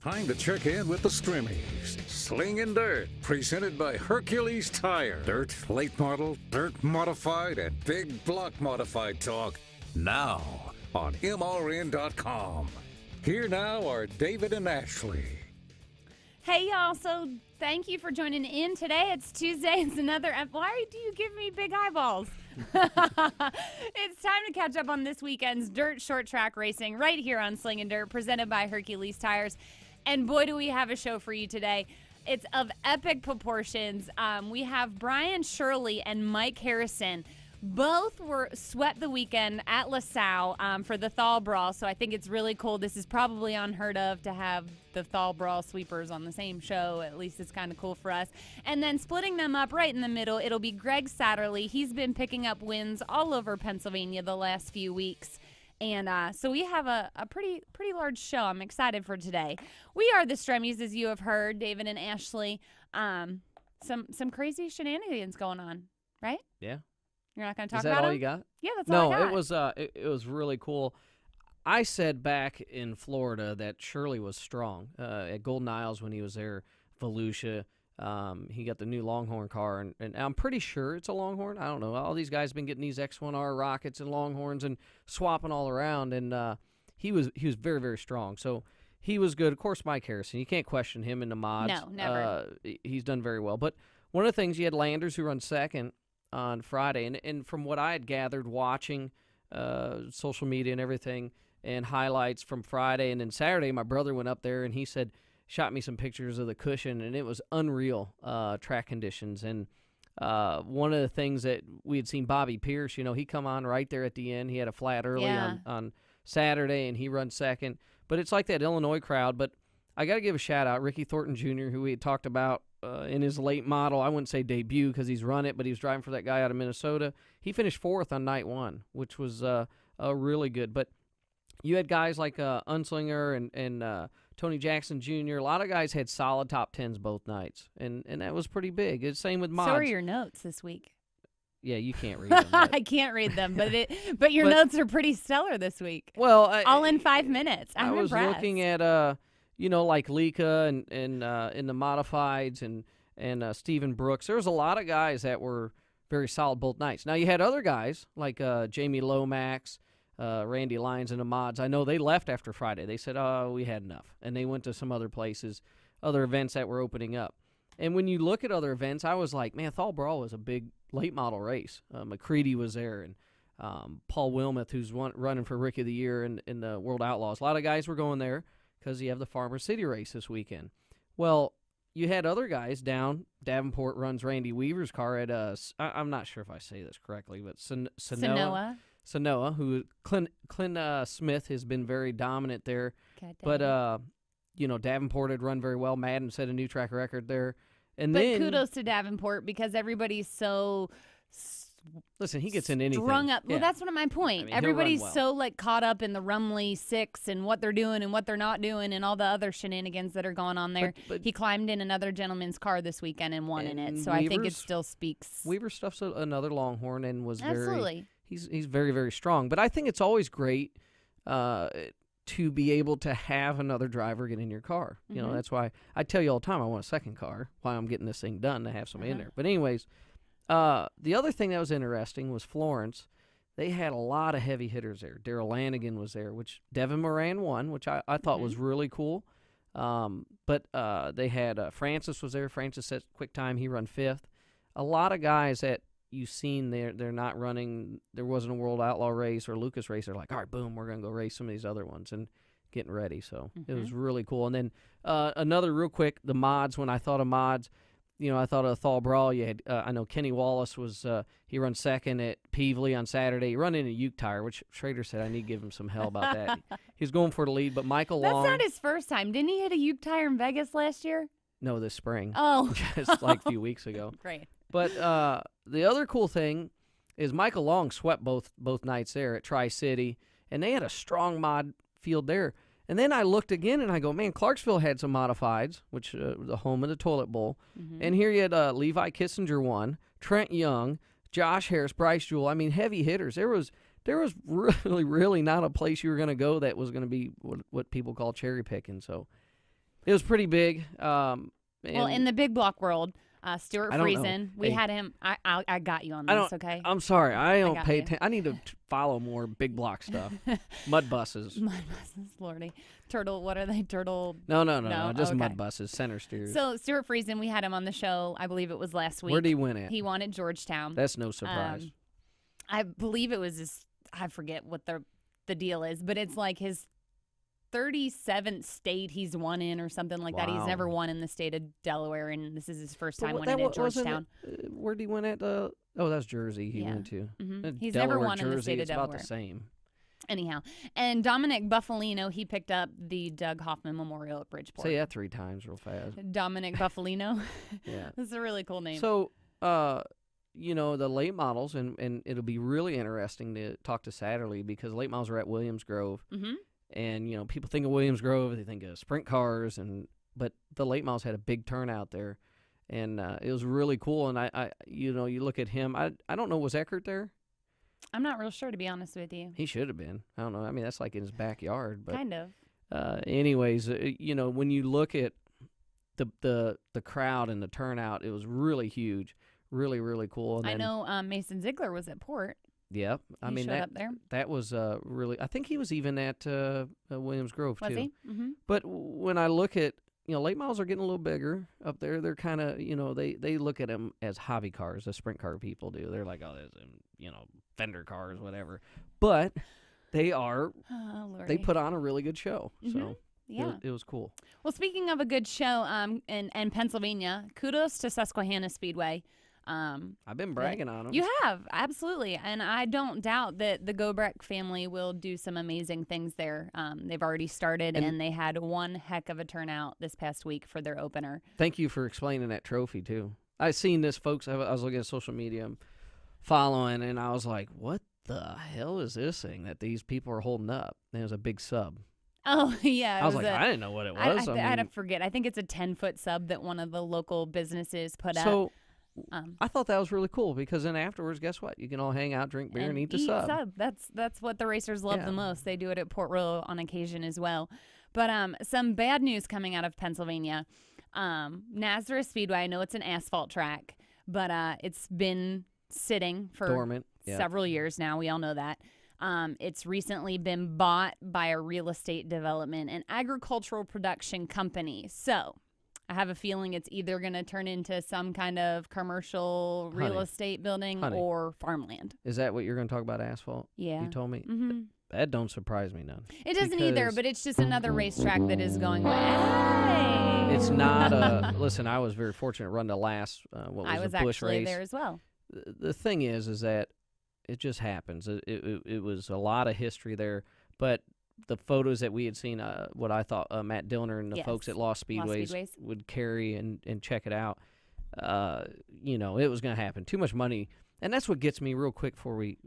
Time to check in with the Stremmes. Slingin' Dirt, presented by Hercules Tire. Dirt, late model, dirt modified, and big block modified talk. Now on MRN.com. Here now are David and Ashley. Hey, y'all. So thank you for joining in today. It's Tuesday. It's another. Why do you give me big eyeballs? It's time to catch up on this weekend's dirt short track racing right here on Slingin' Dirt, presented by Hercules Tires. And boy, do we have a show for you today. It's of epic proportions. We have Brian Shirley and Mike Harrison. Both were swept the weekend at LaSalle for the Thal Brawl, so I think it's really cool. This is probably unheard of to have the Thal Brawl sweepers on the same show. At least it's kind of cool for us. And then splitting them up right in the middle, it'll be Gregg Satterlee. He's been picking up wins all over Pennsylvania the last few weeks. And so we have a pretty large show. I'm excited for today. We are the Stremmes, as you have heard, David and Ashley. Some crazy shenanigans going on, right? Yeah. You're not going to talk about it? Is about that all them? you got? Yeah, that's all I got. It was really cool. I said back in Florida that Shirley was strong. At Golden Isles when he was there, Volusia, he got the new Longhorn car, and I'm pretty sure it's a Longhorn. I don't know. All these guys have been getting these X1R rockets and Longhorns and swapping all around, and he was very, very strong. So he was good. Of course, Mike Harrison, you can't question him in the mods. No, never. He's done very well. But one of the things, you had Landers who run second on Friday, and from what I had gathered watching social media and everything and highlights from Friday, and then Saturday my brother went up there and he shot me some pictures of the cushion, and it was unreal track conditions. And one of the things that we had seen Bobby Pierce, he come on right there at the end. He had a flat early on Saturday, and he runs second. But it's like that Illinois crowd. But I got to give a shout-out. Ricky Thornton Jr., who we had talked about in his late model. I wouldn't say debut because he's run it, but he was driving for that guy out of Minnesota. He finished fourth on night one, which was really good. But you had guys like Unslinger and Tony Jackson Jr. A lot of guys had solid top tens both nights, and that was pretty big. It's same with mods. So are your notes this week. Yeah, you can't read them. I can't read them, but your notes are pretty stellar this week. Well, all in 5 minutes. I'm was impressed. Looking at like Lika and in the modifieds and Stephen Brooks. There was a lot of guys that were very solid both nights. Now you had other guys like Jamie Lomax, Randy Lyons in the mods. I know they left after Friday. They said, "Oh, we had enough," and they went to some other places, other events that were opening up. And when you look at other events, I was like, man, Thal Brawl was a big late model race. McCready was there, and Paul Wilmoth, who's running for Rookie of the Year in the World Outlaws. A lot of guys were going there because you have the Farmer City race this weekend. Well, you had other guys down. Davenport runs Randy Weaver's car at I'm not sure if I say this correctly, but Sanoa, who Clint Smith has been very dominant there. But Davenport had run very well. Madden set a new track record there. And but then kudos to Davenport because everybody's so listen, he gets in anything. Strung up. Yeah. Well, that's my point. I mean, everybody's well. so caught up in the Rumley 6 and what they're doing and what they're not doing and all the other shenanigans that are going on there. But he climbed in another gentleman's car this weekend and won in it. So I think it still speaks. Weaver stuffs another Longhorn and was Absolutely. He's very, very strong. But I think it's always great to be able to have another driver get in your car. Mm-hmm. That's why I tell you all the time I want a second car, why I'm getting this thing done, to have somebody in there. But anyways, the other thing that was interesting was Florence. They had a lot of heavy hitters there. Darrell Lanigan was there, which Devin Moran won, which I thought was really cool. But they had Francis was there. Francis set quick time. He run fifth. A lot of guys that you've seen they're not running. There wasn't a World Outlaw race or Lucas race. They're like, all right, boom, we're going to go race some of these other ones and getting ready. So it was really cool. And then another real quick, the mods, when I thought of mods, I thought of Thal Brawl. You had, I know Kenny Wallace was, he runs second at Peevely on Saturday. He run in a Uke tire, which Schrader said I need to give him some hell about that. He's going for the lead, but Michael Long. That's not his first time. Didn't he hit a Uke tire in Vegas last year? No, this spring. Oh. Just like a few weeks ago. Great. But the other cool thing is Michael Long swept both nights there at Tri-City, and they had a strong mod field there. And then I looked again, and I go, man, Clarksville had some modifieds, which the home of the Toilet Bowl. And here you had Levi Kissinger won, Trent Young, Josh Harris, Bryce Jewell. I mean, heavy hitters. There was really not a place you were going to go that was going to be what people call cherry picking. So It was pretty big. Well, in the big block world, Stuart Friesen, we Hey. had him. I got you on this, okay? I'm sorry. I don't got pay you. attention. I need to follow more big block stuff. Mud buses. Mud buses, lordy. Turtle, what are they? Turtle. No. Just Okay. mud buses, center steers. So Stuart Friesen, we had him on the show. I believe it was last week. Where did he win at? He won at Georgetown. That's no surprise. I believe it was his, I forget what the deal is, but it's like his 37th state he's won in or something like that. He's Wow. never won in the state of Delaware, and this is his first time But winning at wasn't Georgetown. where did he win at? Oh, that's Jersey he Yeah. went to. Mhm. He's Delaware, never won Jersey, in the state of it's Delaware. about the same. Anyhow, and Dominic Buffalino, he picked up the Doug Hoffman Memorial at Bridgeport. Say that 3 times real fast. Dominic Buffalino. Yeah. That's a really cool name. So, the late models, and it'll be really interesting to talk to Satterlee because late models are at Williams Grove. Mm-hmm. And, people think of Williams Grove, they think of sprint cars, but the late models had a big turnout there. And it was really cool. And I you look at him. I don't know, was Eckert there? I'm not real sure, to be honest with you. He should have been. I don't know. I mean, that's like in his backyard. But Kind of. anyways, when you look at the crowd and the turnout, it was really huge, really, really cool. And I then, know Mason Ziegler was at Port. Yep. I He mean, showed up there. that was really. I think he was even at Williams Grove Was too. he? Mm-hmm. But when I look at late models are getting a little bigger up there. They're kind of they look at them as hobby cars, as sprint car people do. They're like, oh, there's fender cars, whatever. But they are. Oh, Lordy. They put on a really good show. Mhm. So Yeah. it was cool. Well, speaking of a good show, in Pennsylvania, kudos to Susquehanna Speedway. I've been bragging on them. You have, absolutely. And I don't doubt that the Gobrecht family will do some amazing things there. They've already started, and they had one heck of a turnout this past week for their opener. Thank you for explaining that trophy, too. I seen this, folks. I was looking at social media, following, and I was like, what the hell is this thing that these people are holding up? And it was a big sub. Oh, yeah. I was like, I didn't know what it was. I had to forget. I think it's a 10-foot sub that one of the local businesses put up. So I thought that was really cool because then afterwards, guess what? You can all hang out, drink beer, and eat the sub. That's what the racers love Yeah. the most. They do it at Port Royal on occasion as well. But some bad news coming out of Pennsylvania. Nazareth Speedway, I know it's an asphalt track, but it's been sitting for Dormant. Yeah. several years now. We all know that. It's recently been bought by a real estate development and agricultural production company. So I have a feeling it's either going to turn into some kind of commercial real estate building or farmland. Is that what you're going to talk about, asphalt? Yeah. You told me? Mm-hmm. That don't surprise me none. It doesn't either, Because but it's just another racetrack that is going away. It's not a... Listen, I was very fortunate to run the last, I was the Busch actually race. there as well. The thing is that it just happens. It was a lot of history there, but the photos that we had seen, what I thought Matt Dillner and the Yes. folks at Lost Speedways would carry and check it out, it was going to happen. Too much money, and that's what gets me real quick before we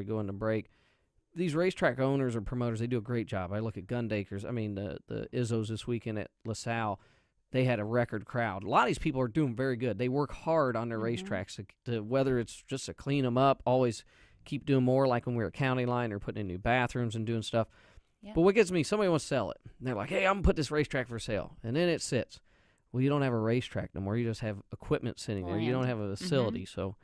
go into break. These racetrack owners or promoters, they do a great job. I look at Gundakers. I mean, the Izzos this weekend at LaSalle, they had a record crowd. A lot of these people are doing very good. They work hard on their racetracks, to whether it's just to clean them up, always keep doing more, like when we were at County Line or putting in new bathrooms and doing stuff. Yeah. But what gets me, somebody wants to sell it. And they're like, hey, I'm going to put this racetrack for sale. And then it sits. Well, you don't have a racetrack no more. You just have equipment sitting there. You don't have a facility. So,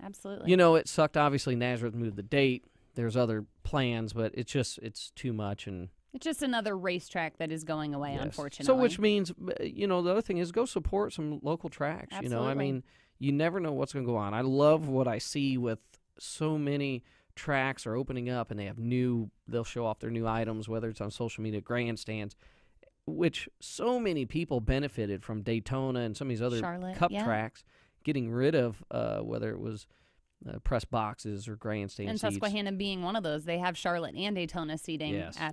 Absolutely. it sucked. Obviously, Nazareth moved the date. There's other plans, but it's too much. And it's just another racetrack that is going away, unfortunately. So which means, the other thing is go support some local tracks. Absolutely. I mean, you never know what's going to go on. I love what I see with so many tracks are opening up and they'll show off their new items, whether it's on social media, grandstands, which so many people benefited from Daytona and some of these other Charlotte, cup tracks, getting rid of whether it was press boxes or grandstand and seats. Susquehanna being one of those. They have Charlotte and Daytona seating at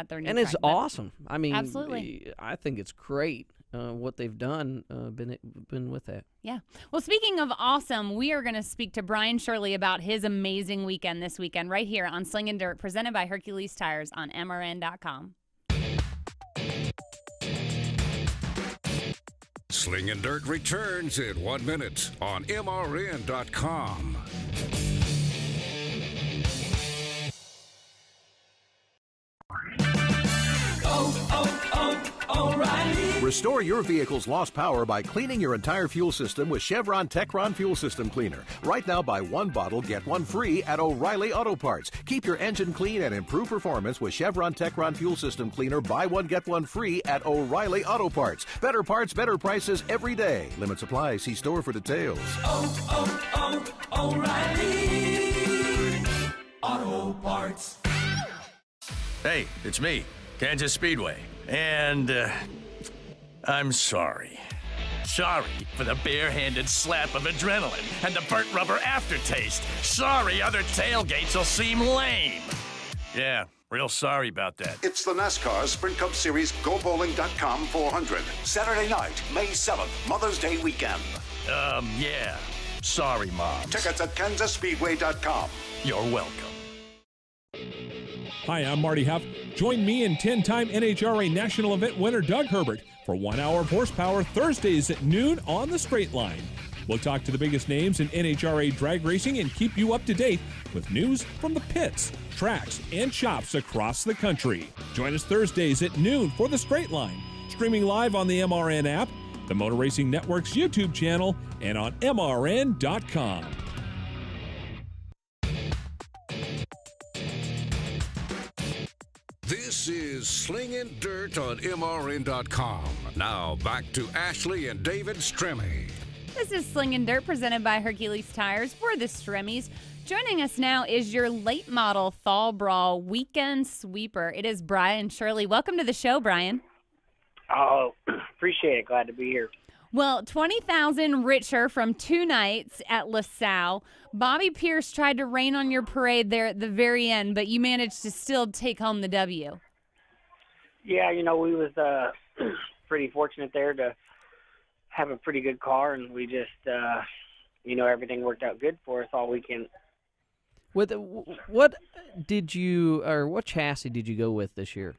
their new and track. it's awesome. I mean, absolutely. I think it's great what they've done, been with that. Yeah. Well, speaking of awesome, we are going to speak to Brian Shirley about his amazing weekend this weekend right here on Slingin' Dirt, presented by Hercules Tires on MRN.com. Slingin' Dirt returns in 1 minute on MRN.com. O'Reilly. Restore your vehicle's lost power by cleaning your entire fuel system with Chevron Techron Fuel System Cleaner. Right now, buy one bottle, get one free at O'Reilly Auto Parts. Keep your engine clean and improve performance with Chevron Techron Fuel System Cleaner. Buy one, get one free at O'Reilly Auto Parts. Better parts, better prices every day. Limit supply. See store for details. O'Reilly Auto Parts. Hey, it's me, Kansas Speedway, and I'm sorry. Sorry for the barehanded slap of adrenaline and the burnt rubber aftertaste. Sorry other tailgates will seem lame. Yeah, real sorry about that. It's the NASCAR Sprint Cup Series GoBowling.com 400. Saturday night, May 7th, Mother's Day weekend. Yeah. Sorry, Mom. Tickets at KansasSpeedway.com. You're welcome. Hi, I'm Marty Huff. Join me and 10-time NHRA National Event winner Doug Herbert for 1 hour of horsepower Thursdays at noon on the Straight Line. We'll talk to the biggest names in NHRA drag racing and keep you up to date with news from the pits, tracks, and shops across the country. Join us Thursdays at noon for the Straight Line, streaming live on the MRN app, the Motor Racing Network's YouTube channel, and on MRN.com. This is Slingin' Dirt on MRN.com. Now back to Ashley and David Stremme. This is Slingin' Dirt presented by Hercules Tires for the Stremmes. Joining us now is your late model Fall Brawl weekend sweeper. It is Brian Shirley. Welcome to the show, Brian. Oh, appreciate it. Glad to be here. Well, 20,000 richer from 2 nights at LaSalle. Bobby Pierce tried to rain on your parade there at the very end, but you managed to still take home the W. Yeah, we was pretty fortunate there to have a pretty good car, and we just, everything worked out good for us all weekend. What chassis did you go with this year?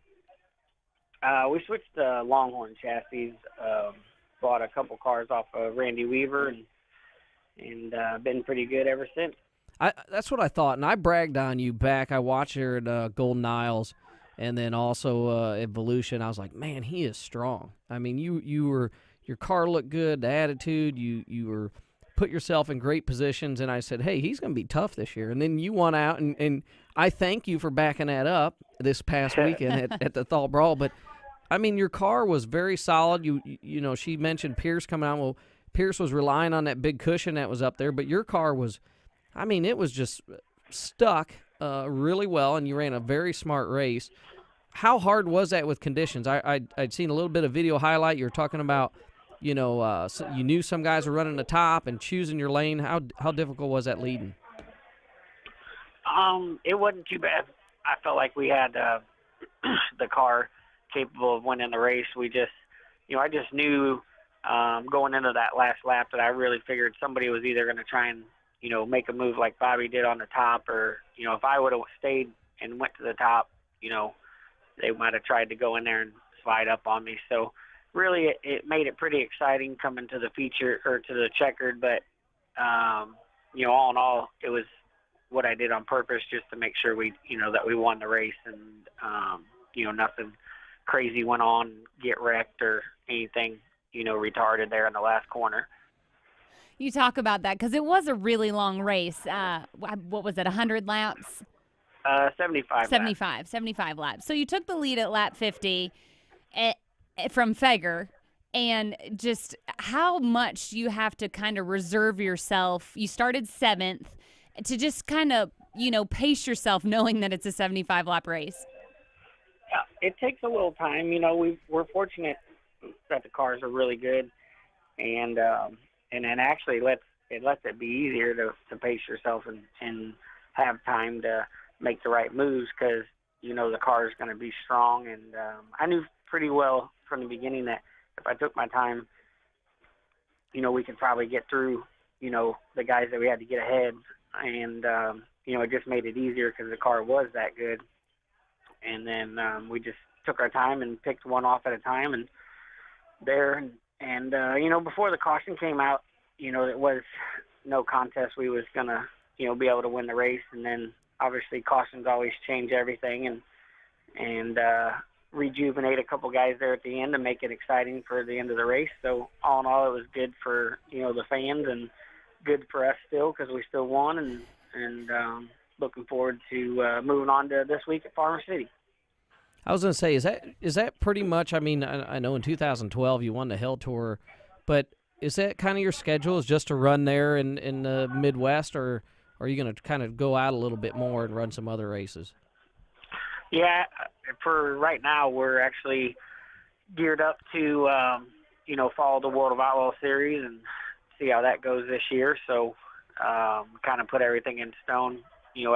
We switched to Longhorn chassis. Bought a couple cars off of Randy Weaver, and been pretty good ever since. That's what I thought, and I bragged on you back. I watched her at Golden Isles, and then also Evolution. I was like, man, he is strong. I mean, your car looked good, the attitude. You were put yourself in great positions, and I said, hey, he's going to be tough this year. And then you won out, and I thank you for backing that up this past weekend at the Fall Brawl. But I mean, your car was very solid. She mentioned Pierce coming out. Well, Pierce was relying on that big cushion that was up there, but your car was, it was just stuck really well, and you ran a very smart race. How hard was that with conditions? I'd seen a little bit of video highlight. You were talking about, you knew some guys were running the top and choosing your lane. How difficult was that leading? It wasn't too bad. I felt like we had the car capable of winning the race. We just, I just knew going into that last lap that I really figured somebody was either going to try and, make a move like Bobby did on the top, or, if I would have stayed and went to the top, they might have tried to go in there and slide up on me. So really it made it pretty exciting coming to the feature or to the checkered, but, all in all, it was what I did on purpose just to make sure we, that we won the race, and, nothing crazy went on, get wrecked or anything, retarded there in the last corner. You talk about that because it was a really long race. What was it, 100 laps? 75 laps. So you took the lead at lap 50 from Feger, and just how much you have to kind of reserve yourself. You started 7th to just kind of, pace yourself knowing that it's a 75-lap race. Yeah, it takes a little time. We're fortunate that the cars are really good, and then actually lets it be easier to pace yourself and have time to make the right moves because, the car is going to be strong. And I knew pretty well from the beginning that if I took my time, we could probably get through, the guys that we had to get ahead. And, it just made it easier because the car was that good. And then we just took our time and picked one off at a time and before the caution came out, it was no contest. We was going to, be able to win the race. And then obviously cautions always change everything. And rejuvenate a couple guys there at the end to make it exciting for the end of the race. So all in all, it was good for, the fans and good for us still because we still won, and looking forward to moving on to this week at Farmer City. I was going to say, is that pretty much, I mean, I know in 2012 you won the Hell Tour, but is that kind of your schedule, is just to run there in the Midwest, or are you going to kind of go out a little bit more and run some other races? Yeah, for right now, we're actually geared up to, follow the World of Outlaw Series and see how that goes this year. So kind of put everything in stone,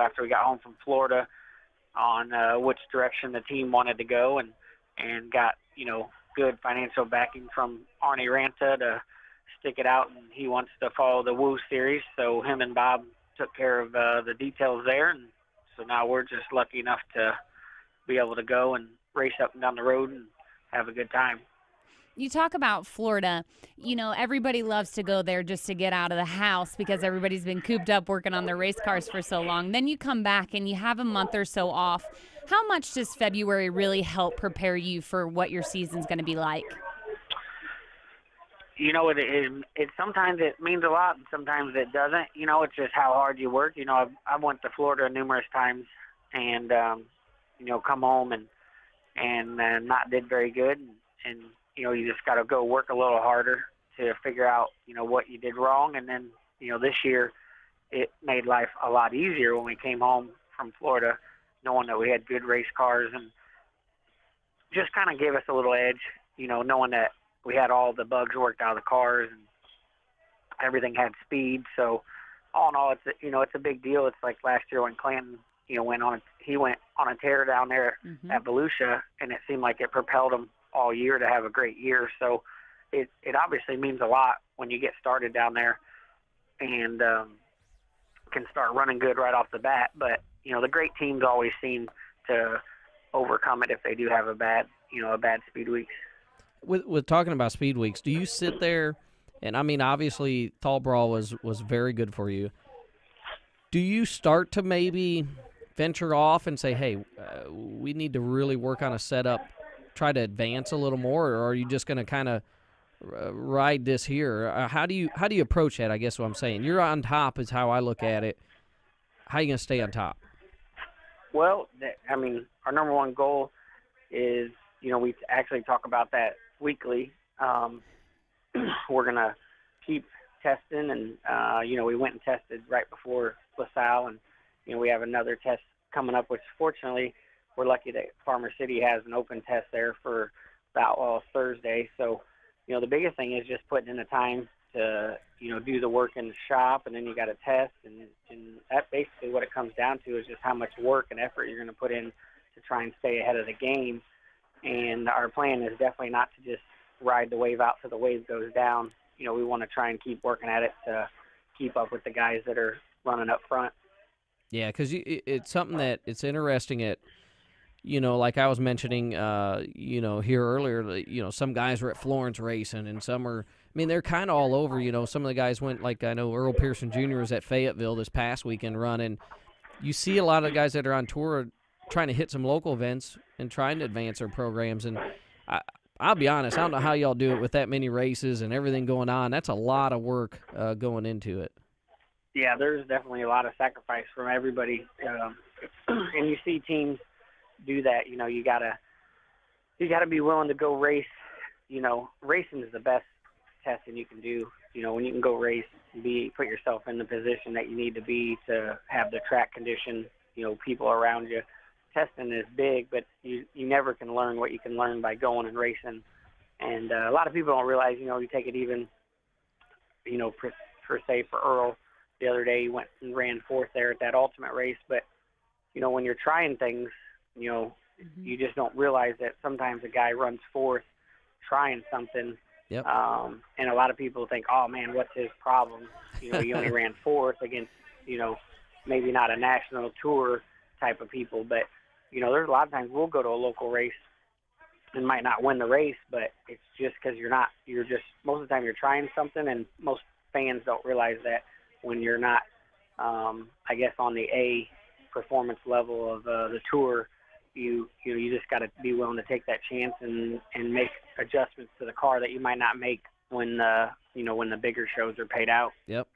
after we got home from Florida on which direction the team wanted to go, and got, good financial backing from Arnie Ranta to stick it out, and he wants to follow the Woo Series. So him and Bob took care of the details there, and so now we're just lucky enough to be able to go and race up and down the road and have a good time. You talk about Florida. Everybody loves to go there just to get out of the house because everybody's been cooped up working on their race cars for so long. Then you come back and you have a month or so off. How much does February really help prepare you for what your season's going to be like? It sometimes it means a lot and sometimes it doesn't. It's just how hard you work. I went to Florida numerous times and, come home and not did very good. And you just got to go work a little harder to figure out, what you did wrong. And then, this year it made life a lot easier when we came home from Florida, knowing that we had good race cars, and just kind of gave us a little edge, knowing that we had all the bugs worked out of the cars and everything had speed. So all in all, it's a big deal. It's like last year when Clanton, went on a tear down there at Volusia, and it seemed like it propelled him all year to have a great year. So it obviously means a lot when you get started down there and can start running good right off the bat. But, the great teams always seem to overcome it if they do have a bad speed week. With talking about speed weeks, do you sit there, and I mean, obviously Tall Brawl was very good for you. Do you start to maybe venture off and say, hey, we need to really work on a setup, try to advance a little more, or are you just going to kind of ride this here? How do you approach that? I guess what I'm saying, you're on top is how I look at it. How are you going to stay on top? Well, our number one goal is, we actually talk about that weekly. We're going to keep testing, and, we went and tested right before LaSalle, and, we have another test coming up, which fortunately we're lucky that Farmer City has an open test there for the Outlaws Thursday. So, the biggest thing is just putting in the time to, do the work in the shop, and then you got to test, and that's basically what it comes down to, is just how much work and effort you're going to put in to try and stay ahead of the game. And our plan is definitely not to just ride the wave out till the wave goes down. We want to try and keep working at it to keep up with the guys that are running up front. Yeah, because it's something that it's interesting at, like I was mentioning, here earlier, some guys were at Florence racing and some are, they're kind of all over, some of the guys went, like I know Earl Pearson Jr. was at Fayetteville this past weekend running. You see a lot of guys that are on tour trying to hit some local events and trying to advance their programs. And I'll be honest, I don't know how y'all do it with that many races and everything going on. That's a lot of work going into it. Yeah, there's definitely a lot of sacrifice from everybody. And you see teams do that. You gotta be willing to go race. Racing is the best testing you can do. When you can go race, put yourself in the position that you need to be to have the track condition, people around you. Testing is big, but you never can learn what you can learn by going and racing. And a lot of people don't realize, you take it even, per se for Earl. The other day he went and ran fourth there at that ultimate race. But, when you're trying things, you just don't realize that sometimes a guy runs fourth trying something. Yep. And a lot of people think, oh, man, what's his problem? He only ran fourth against, maybe not a national tour type of people. But, there's a lot of times we'll go to a local race and might not win the race, but it's just because most of the time you're trying something, and most fans don't realize that when you're not, I guess, on the A performance level of the tour, you just got to be willing to take that chance and make adjustments to the car that you might not make when the bigger shows are paid out. Yep.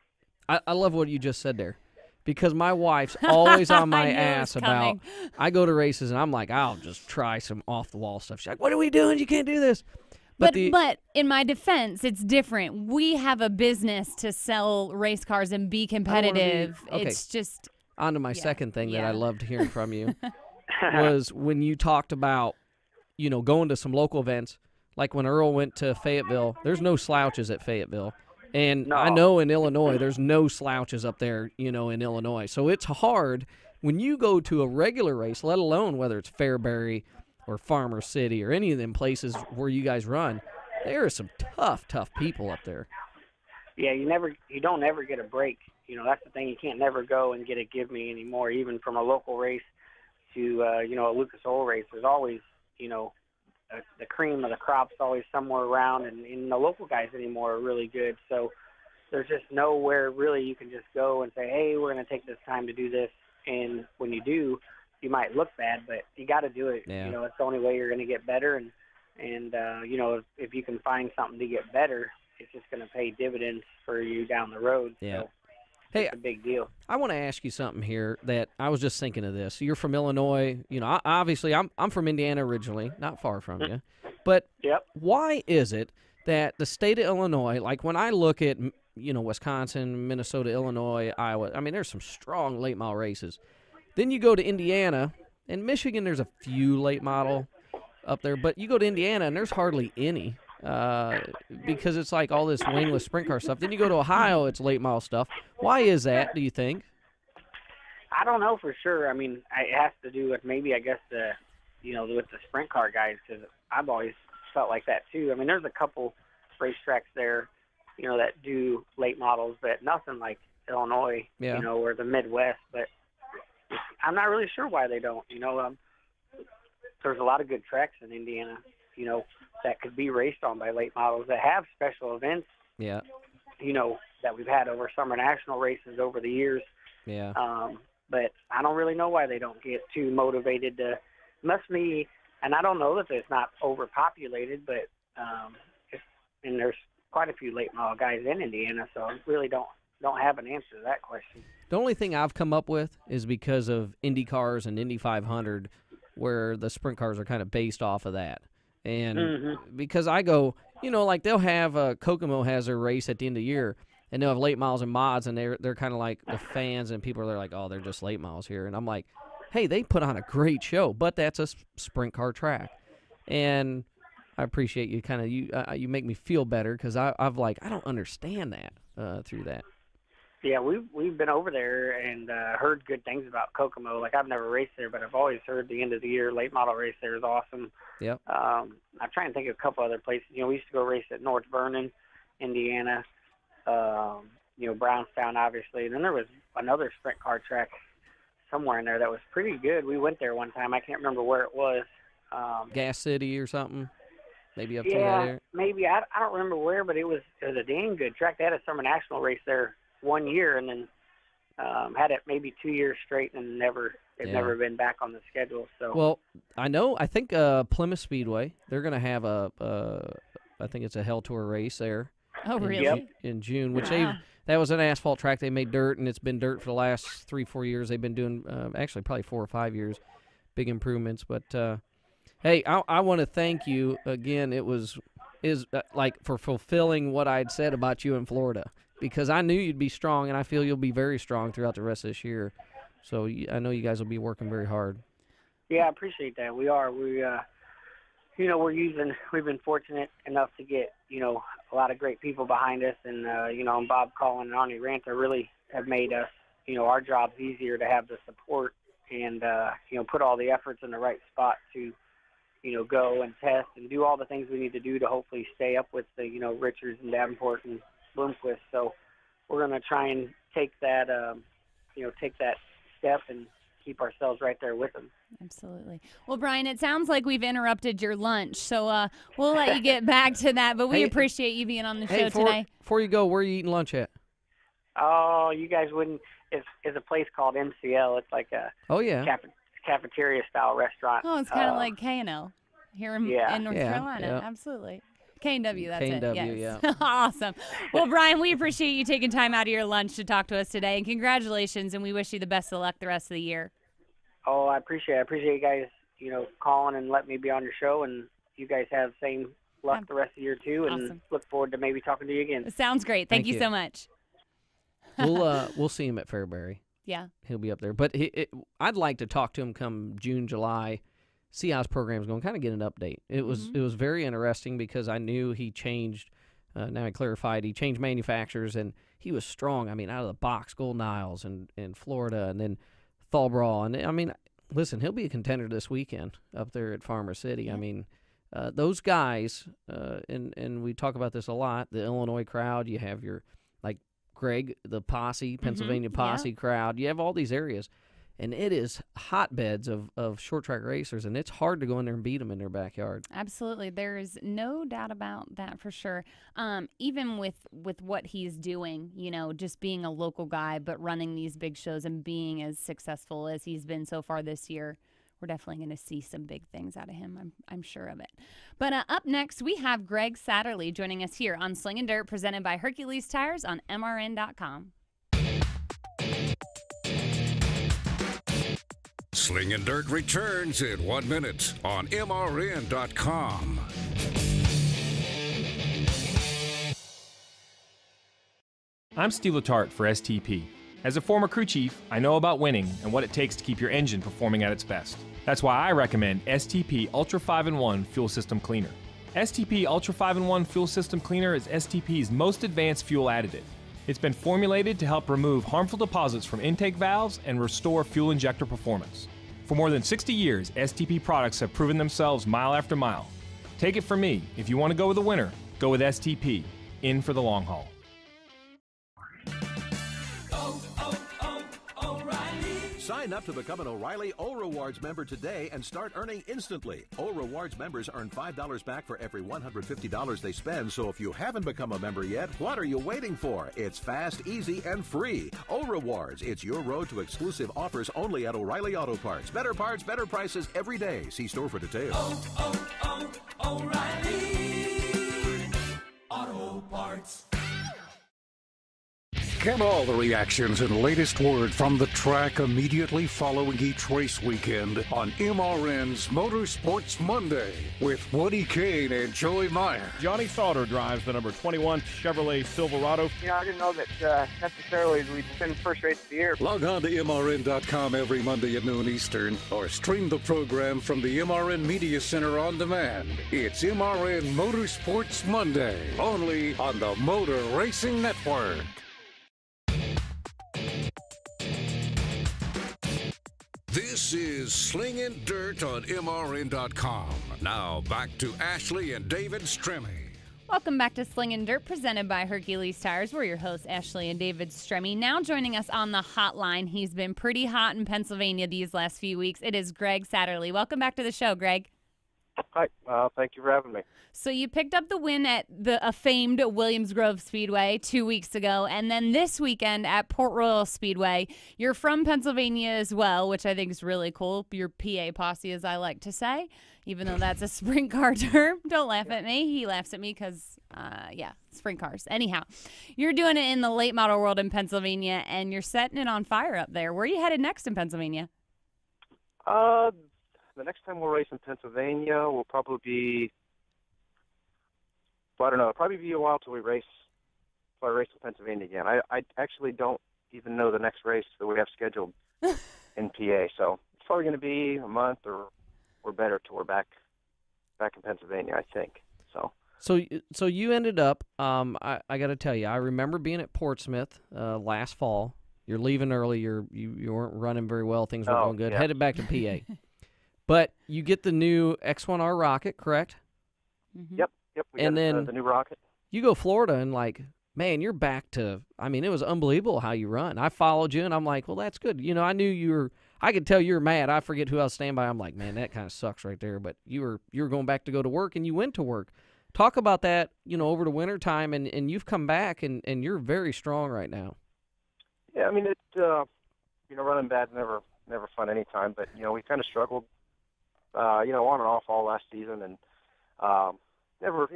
I love what you just said there, because my wife's always on my ass about, I go to races and I'm like, I'll just try some off-the-wall stuff. She's like, what are we doing? You can't do this. But in my defense, it's different. We have a business to sell race cars and be competitive. Okay. It's just... On to my second thing that I loved hearing from you was when you talked about, going to some local events. Like when Earl went to Fayetteville, there's no slouches at Fayetteville. And I know in Illinois, there's no slouches up there, in Illinois. So it's hard when you go to a regular race, let alone whether it's Fairbury or Farmer City or any of them places where you guys run. There are some tough people up there. Yeah, you don't ever get a break. That's the thing. You can't never go and get a give me anymore, even from a local race to, a Lucas Oil race. There's always, the cream of the crop's always somewhere around, and the local guys anymore are really good. So there's just nowhere really you can just go and say, hey, we're going to take this time to do this. And when you do, you might look bad, but you got to do it. Yeah. It's the only way you're going to get better. And if you can find something to get better, it's just going to pay dividends for you down the road. Yeah. So hey, it's a big deal. I want to ask you something here that I was just thinking of this. You're from Illinois. Obviously, I'm from Indiana originally, not far from you. But why is it that the state of Illinois, like when I look at, Wisconsin, Minnesota, Illinois, Iowa, I mean, there's some strong late model races. Then you go to Indiana, and Michigan, there's a few late model up there, but you go to Indiana, and there's hardly any because it's like all this wingless sprint car stuff. Then you go to Ohio, it's late model stuff. Why is that, do you think? I don't know for sure. I mean, it has to do with maybe, I guess, with the sprint car guys, because I've always felt like that too. I mean, there's a couple racetracks there, that do late models, but nothing like Illinois, or the Midwest. But I'm not really sure why they don't. There's a lot of good tracks in Indiana, that could be raced on by late models that have special events. Yeah. That we've had over summer national races over the years. Yeah. But I don't really know why they don't get too motivated to. Must be, and I don't know that it's not overpopulated, but and there's quite a few late model guys in Indiana, so I really don't have an answer to that question. The only thing I've come up with is because of Indy cars and Indy 500, where the sprint cars are kind of based off of that. And because I go, like they'll have Kokomo has their race at the end of the year, and they'll have late models and mods, and they're kind of like the fans, and people are like, oh, they're just late models here. And I'm like, hey, they put on a great show, but that's a sprint car track. And I appreciate you kind of you make me feel better, because I don't understand that through that. Yeah, we've been over there and heard good things about Kokomo. Like, I've never raced there, but I've always heard the end of the year late model race there is awesome. Yep. I'm trying to think of a couple other places. We used to go race at North Vernon, Indiana. Brownstown, obviously. And then there was another sprint car track somewhere in there that was pretty good. We went there one time. I can't remember where it was. Gas City or something. Maybe up to that area. Maybe. I don't remember where, but it was a dang good track. They had a summer national race there one year, and then had it maybe 2 years straight, and never been back on the schedule. So well, I think Plymouth Speedway, they're going to have I think it's a Hell Tour race there. Oh, really? In June, which that was an asphalt track they made dirt, and it's been dirt for the last 3-4 years. They've been doing actually probably 4 or 5 years, big improvements. But hey, I want to thank you again. It is like for fulfilling what I'd said about you in Florida, because I knew you'd be strong, and I feel you'll be very strong throughout the rest of this year. So I know you guys will be working very hard. Yeah, I appreciate that. We are. We've been fortunate enough to get, a lot of great people behind us, and, and Bob Collin and Arnie Ranta really have made us, our jobs easier to have the support and, put all the efforts in the right spot to, go and test and do all the things we need to do to hopefully stay up with the, Richards and Davenport and Bloomquist. So we're going to try and take that step and keep ourselves right there with them. Absolutely. Well, Brian, it sounds like we've interrupted your lunch, so we'll let you get back to that, but we appreciate you being on the show today. Before you go, where are you eating lunch at? Oh, you guys wouldn't. It's a place called MCL. It's like a cafeteria-style restaurant. Oh, it's kind of like K&L here in North Carolina. Yeah. Absolutely. K&W, that's K&W, it. Yes. yeah. Awesome. Well, Brian, we appreciate you taking time out of your lunch to talk to us today, and congratulations, and we wish you the best of luck the rest of the year. Oh, I appreciate it. I appreciate you guys, calling and letting me be on your show, and you guys have the same luck the rest of the year, too, and Awesome. look forward to maybe talking to you again. Sounds great. Thank you you. so much. We'll see him at Fairbury. Yeah. He'll be up there. But I'd like to talk to him come June, July, see how his program's going, kind of get an update. It was very interesting because I knew he changed. Now I clarified he changed manufacturers, and he was strong. I mean, out of the box, Golden Isles and Florida, and then Thalbrawl. And I mean, listen, he'll be a contender this weekend up there at Farmer City. Yeah. I mean, those guys, and we talk about this a lot. The Illinois crowd, you have your like Gregg, the posse, Pennsylvania posse crowd. You have all these areas. And it is hotbeds of short track racers, and it's hard to go in there and beat them in their backyard. Absolutely. There's no doubt about that for sure. Even with what he's doing, just being a local guy, but running these big shows and being as successful as he's been so far this year, we're definitely going to see some big things out of him. I'm sure of it. But up next, we have Gregg Satterlee joining us here on Slingin' Dirt, presented by Hercules Tires on MRN.com. Slingin' Dirt returns in 1 minute on MRN.com. I'm Steve Letarte for STP. As a former crew chief, I know about winning and what it takes to keep your engine performing at its best. That's why I recommend STP Ultra 5-in-1 Fuel System Cleaner. STP Ultra 5-in-1 Fuel System Cleaner is STP's most advanced fuel additive. It's been formulated to help remove harmful deposits from intake valves and restore fuel injector performance. For more than 60 years, STP products have proven themselves mile after mile. Take it from me, if you want to go with a winner, go with STP. In for the long haul. Sign up to become an O'Reilly O Rewards member today and start earning instantly. O Rewards members earn $5 back for every $150 they spend, so if you haven't become a member yet, what are you waiting for? It's fast, easy, and free. O Rewards, it's your road to exclusive offers only at O'Reilly Auto Parts. Better parts, better prices every day. See store for details. O'Reilly Auto Parts. Get all the reactions and latest word from the track immediately following each race weekend on MRN's Motorsports Monday with Woody Kane and Joey Meyer. Johnny Sauter drives the number 21 Chevrolet Silverado. I didn't know that necessarily we'd been first race of the year. Log on to MRN.com every Monday at noon Eastern or stream the program from the MRN Media Center on demand. It's MRN Motorsports Monday, only on the Motor Racing Network. This is Slingin' Dirt on MRN.com. Now back to Ashley and David Stremme. Welcome back to Slingin' Dirt, presented by Hercules Tires. We're your hosts, Ashley and David Stremme. Now joining us on the hotline, he's been pretty hot in Pennsylvania these last few weeks. It is Gregg Satterlee. Welcome back to the show, Gregg. Hi. Thank you for having me. So you picked up the win at the famed Williams Grove Speedway 2 weeks ago, and then this weekend at Port Royal Speedway. You're from Pennsylvania as well, which I think is really cool. Your PA posse, as I like to say, even though that's a sprint car term. Don't laugh at me. He laughs at me because, sprint cars. Anyhow, you're doing it in the late model world in Pennsylvania, and you're setting it on fire up there. Where are you headed next in Pennsylvania? The next time we'll race in Pennsylvania will probably be, I don't know, it'll probably be a while till I race in Pennsylvania again. I actually don't even know the next race that we have scheduled in PA, so it's probably going to be a month or better till we're back in Pennsylvania, I think. So you ended up, I got to tell you, I remember being at Portsmouth last fall. You're leaving early. You weren't running very well. Things weren't going good. Yeah. Headed back to PA. But you get the new X1R rocket, correct? Mm-hmm. Yep. We got the new rocket. You go Florida and man, you're back to. I mean, it was unbelievable how you run. I followed you and I'm like, well, that's good. I knew you were. I could tell you were mad. I forget who else standing by. I'm like, man, that kind of sucks right there. But you were going back to go to work and you went to work. Talk about that. Over the winter time and you've come back and you're very strong right now. Yeah, I mean running bad's never never fun anytime. But we kind of struggled, on and off all last season, and never,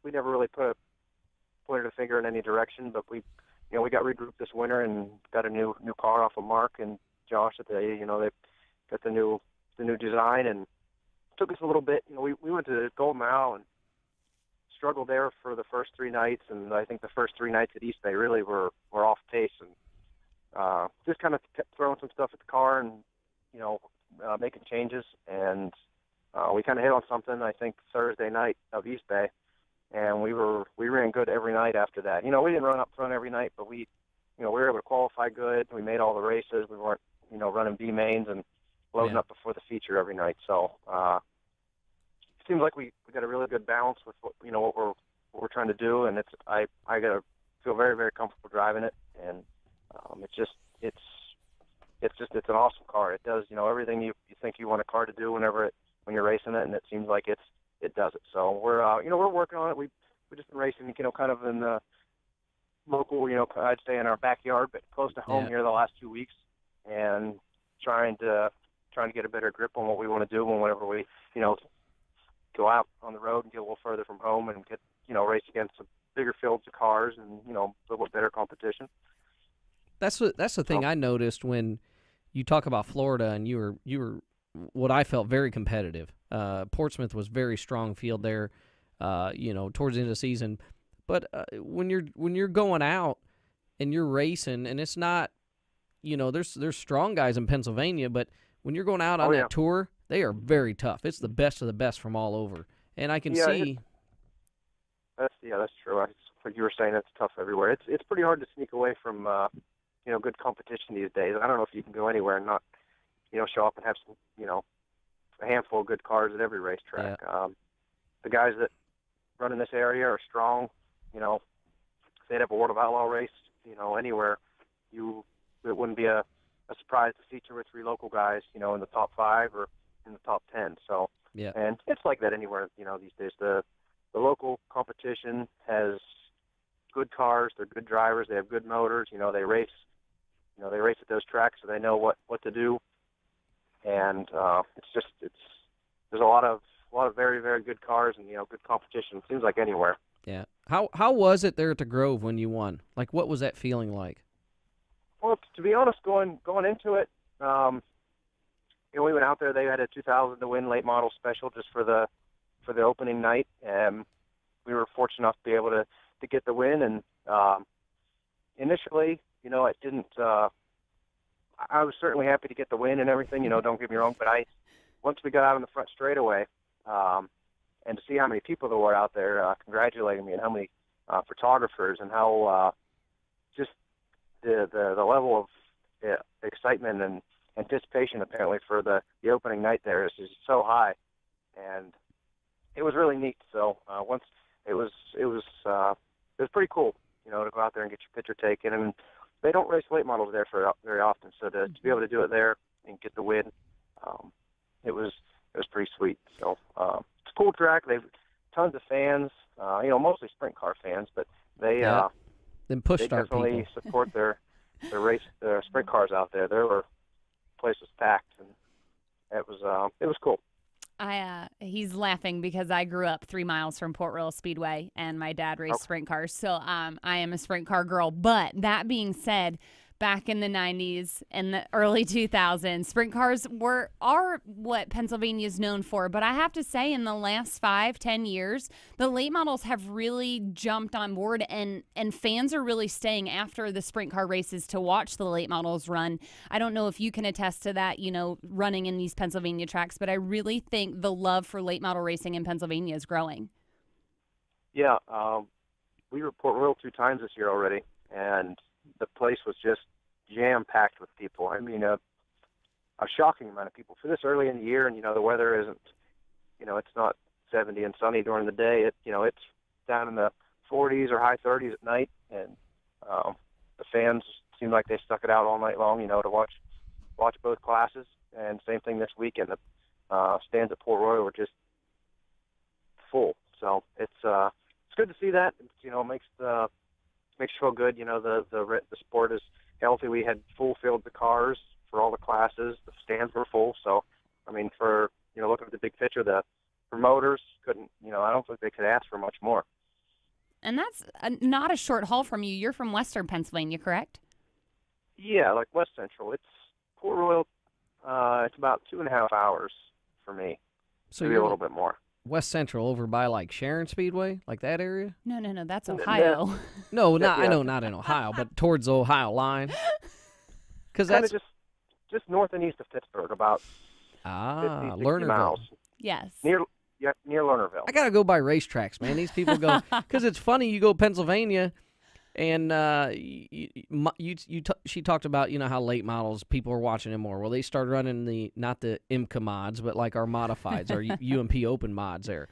we never really pointed a finger in any direction. But we got regrouped this winter and got a new car off of Mark and Josh that they got the new design, and it took us a little bit. We went to Golden Mile and struggled there for the first 3 nights, and I think the first 3 nights at East Bay really were off pace, and just kind of kept throwing some stuff at the car and making changes, and we kind of hit on something I think Thursday night of East Bay, and we ran good every night after that. We didn't run up front every night, but we were able to qualify good. We made all the races. We weren't running B mains and loading up before the feature every night. So it seems like we got a really good balance with what we're trying to do, and I got to feel very, very comfortable driving it, and it's an awesome car. It does everything you think you want a car to do when you're racing it, and it seems like it does it. So we're we're working on it. We've just been racing kind of in the local, I'd say in our backyard, but close to home here the last 2 weeks, and trying to get a better grip on what we want to do whenever we go out on the road and get a little further from home and get race against some bigger fields of cars and a little bit better competition. That's the thing I noticed when you talk about Florida, and you were what I felt very competitive. Portsmouth was very strong field there, towards the end of the season. But when you're going out and you're racing, and it's not, there's strong guys in Pennsylvania, but when you're going out on that tour, they are very tough. It's the best of the best from all over, and I can see. That's true. Like you were saying, it's tough everywhere. It's pretty hard to sneak away from good competition these days. I don't know if you can go anywhere and not show up and have some a handful of good cars at every racetrack. Yeah. The guys that run in this area are strong. If they'd have a World of Outlaw race, anywhere, it wouldn't be a surprise to see 2 or 3 local guys, in the top 5 or in the top 10. So, and it's like that anywhere, these days. The local competition has good cars. They're good drivers. They have good motors. They race. They race at those tracks, so they know what to do. And there's a lot of very, very good cars and good competition. It seems like anywhere. Yeah. How was it there at the Grove when you won? Like, what was that feeling like? Well, to be honest, going into it, we went out there. They had a 2,000 to win late model special just for the opening night, and we were fortunate enough to be able to get the win. And initially, it didn't. I was certainly happy to get the win and everything. Don't get me wrong, but once we got out on the front straightaway, and to see how many people there were out there congratulating me, and how many photographers, and how just the level of excitement and anticipation apparently for the opening night there is just so high, and it was really neat. So once it was pretty cool, to go out there and get your picture taken. And they don't race late models there very often, so to be able to do it there and get the win, it was pretty sweet. So it's a cool track. They've tons of fans, mostly sprint car fans, but they definitely support their sprint cars out there. There were place was packed, and it was cool. He's laughing because I grew up 3 miles from Port Royal Speedway, and my dad raced sprint cars, so I am a sprint car girl. But that being said, back in the 90s and the early 2000s, sprint cars are what Pennsylvania is known for. But I have to say, in the last 5-10 years, the late models have really jumped on board, and fans are really staying after the sprint car races to watch the late models run. I don't know if you can attest to that, running in these Pennsylvania tracks, but I really think the love for late model racing in Pennsylvania is growing. Yeah, we were Port Royal 2 times this year already, and the place was just jam-packed with people. I mean, a shocking amount of people. For this early in the year, and, the weather isn't, it's not 70 and sunny during the day. It's down in the 40s or high 30s at night, and the fans seem like they stuck it out all night long, to watch both classes. And same thing this weekend. The stands at Port Royal were just full. So it's good to see that. It makes you feel good. The sport is healthy. We had full fields of cars, for all the classes. The stands were full. So, I mean, for, looking at the big picture, the promoters couldn't, I don't think they could ask for much more. And that's not a short haul from you. You're from Western Pennsylvania, correct? Yeah, like West Central. It's Port Royal. It's about 2.5 hours for me. So maybe a little bit more. West Central, over by like Sharon Speedway, like that area? No, that's Ohio. No, not I know, not in Ohio, but towards the Ohio line. Because that's just north and east of Pittsburgh, about 50, 60 Lernerville. miles. Yes. Near Lernerville. I gotta go by racetracks, man. These people go because it's funny. You go Pennsylvania, and she talked about how late models people are watching them more. Well, they started running not the IMCA mods, but like our modifieds, our UMP Open mods there.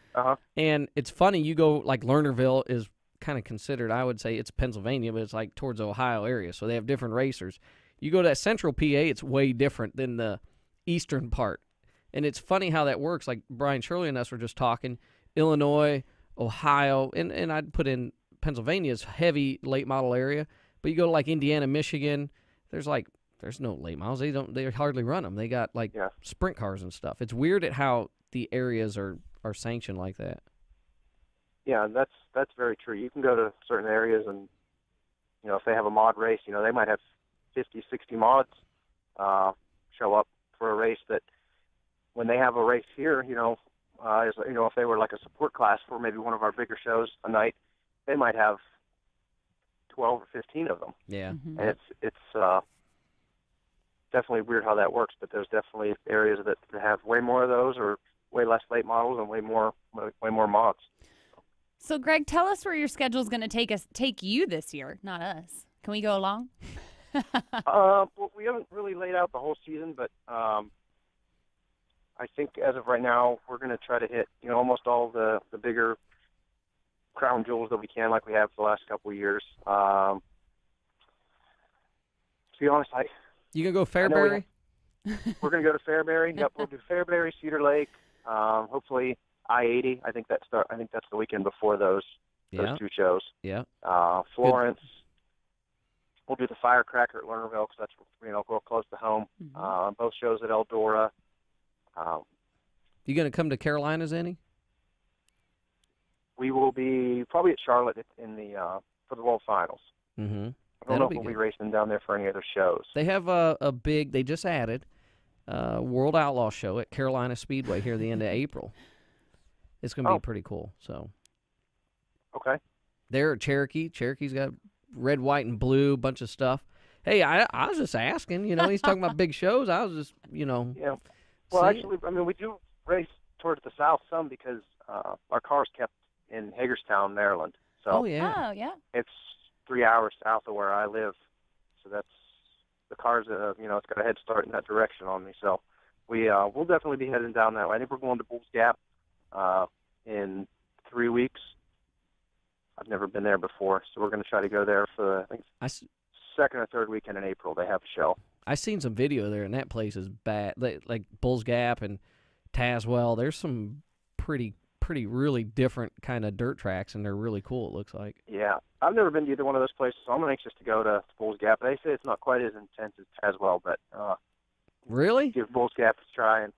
And it's funny. You go like Lernerville is kind of considered. I would say it's Pennsylvania, but it's like towards the Ohio area, so they have different racers. You go to that central PA, it's way different than the eastern part. And it's funny how that works. Like Brian Shirley and us were just talking, Illinois, Ohio, and I'd put in Pennsylvania's heavy late model area. But you go to like Indiana, Michigan, there's no late models. They hardly run them. They got like sprint cars and stuff. It's weird at how the areas are sanctioned like that. Yeah, that's very true. You can go to certain areas and if they have a mod race, they might have 50, 60 mods show up for a race that when they have a race here, if they were like a support class for maybe one of our bigger shows a night, they might have 12 or 15 of them. Yeah. Mm-hmm. And it's definitely weird how that works, but there's definitely areas that have way more of those or way less late models and way more mods. So, Gregg, tell us where your schedule's going to take you this year, not us. Can we go along? Well, we haven't really laid out the whole season, but I think as of right now, we're going to try to hit almost all the bigger crown jewels that we can, like we have for the last couple of years. To be honest, you gonna go Fairbury? We're going to go to Fairbury. Yep, we'll do Fairbury, Cedar Lake, hopefully I-80. I think that's the weekend before those two shows. Yeah. Florence. Good. We'll do the Firecracker at Lernerville because that's real close to home. Mm-hmm. Both shows at Eldora. You going to come to Carolinas, any? We will be probably at Charlotte for the World Finals. Mm-hmm. I don't know if we'll be racing down there for any other shows. They have a big, they just added World Outlaw show at Carolina Speedway here at the end of April. It's going to be pretty cool. So. Okay. They're at Cherokee. Cherokee's got red, white, and blue, bunch of stuff. Hey, I was just asking. He's talking about big shows. I was just, Yeah. Well, actually, I mean, we do race towards the south some because our car's kept in Hagerstown, Maryland. So it's 3 hours south of where I live. So that's the car's, it's got a head start in that direction on me. So we'll definitely be heading down that way. I think we're going to Bulls Gap in 3 weeks. I've never been there before, so we're going to try to go there for, I think, second or third weekend in April. They have a show. I seen some video there, and that place is bad. Like Bulls Gap and Tazewell, there's some pretty really different kind of dirt tracks, and they're really cool, it looks like. Yeah. I've never been to either one of those places, so I'm anxious to go to Bulls Gap. They say it's not quite as intense as Tazewell, but really? Give Bulls Gap a try. And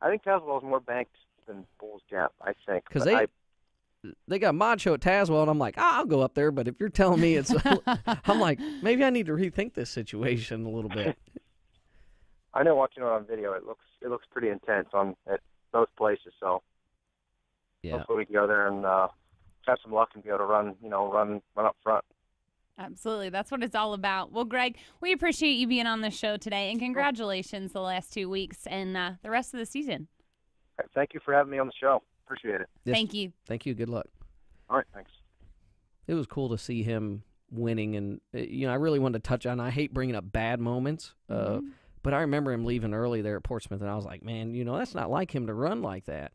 I think Tazewell is more banked than Bulls Gap, I think. Because they got a mod show at Tazewell, and I'm like, I'll go up there, but if you're telling me it's I'm like, maybe I need to rethink this situation a little bit. I know watching it on video, it looks pretty intense at both places, so hopefully we can go there and have some luck and be able to run up front. Absolutely. That's what it's all about. Well, Gregg, we appreciate you being on the show today, and congratulations the last 2 weeks and the rest of the season. Thank you for having me on the show. Appreciate it. Yes. Thank you. Thank you. Good luck. All right. Thanks. It was cool to see him winning, and I really wanted to touch on. I hate bringing up bad moments, but I remember him leaving early there at Portsmouth, and I was like, man, that's not like him to run like that,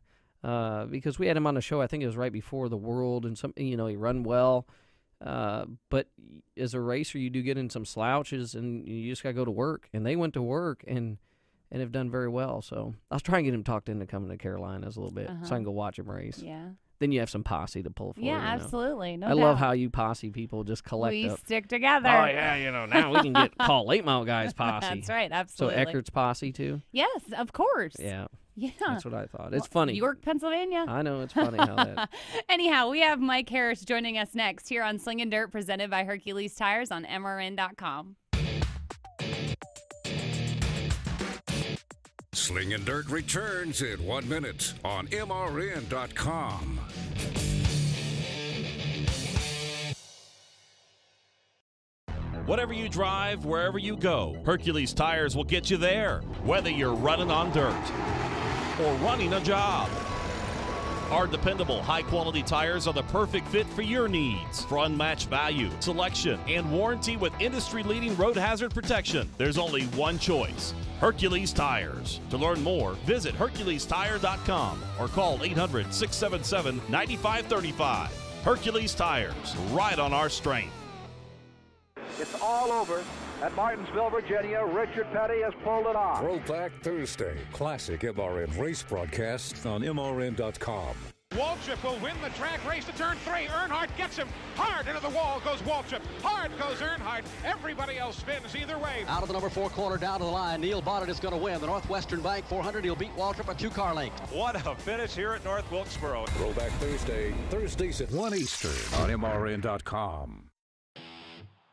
because we had him on the show. I think it was right before the World, and he run well, but as a racer, you do get in some slouches, and you just got to go to work. And they went to work and have done very well. So I was trying to get him talked into coming to Carolinas a little bit, so I can go watch him race. Yeah. then you have some posse to pull for. Yeah, you know? absolutely. No I doubt. love how you posse people just collect we up. stick together. Oh, yeah, now we can call Late Mile Guys posse. That's right, absolutely. So Eckert's posse, too? Yes, of course. Yeah. Yeah. That's what I thought. It's funny. York, Pennsylvania. I know, it's funny how that... Anyhow, we have Mike Harris joining us next here on Slingin' Dirt, presented by Hercules Tires on MRN.com. Slingin' Dirt returns in 1 minute on MRN.com. Whatever you drive, wherever you go, Hercules Tires will get you there, whether you're running on dirt or running a job. Our dependable, high-quality tires are the perfect fit for your needs. For unmatched value, selection, and warranty with industry-leading road hazard protection, there's only one choice: Hercules Tires. To learn more, visit HerculesTire.com or call 800-677-9535. Hercules Tires, right on our strength. It's all over at Martinsville, Virginia. Richard Petty has pulled it off. Throwback Thursday, classic MRN race broadcast on MRN.com. Waltrip will win the track race to turn 3. Earnhardt gets him. Hard into the wall goes Waltrip. Hard goes Earnhardt. Everybody else spins either way. Out of the number 4 corner down to the line, Neil Bonnet is going to win. The Northwestern Bank 400. He'll beat Waltrip a 2-car length. What a finish here at North Wilkesboro. Throwback Thursday, Thursdays at 1 Eastern on MRN.com.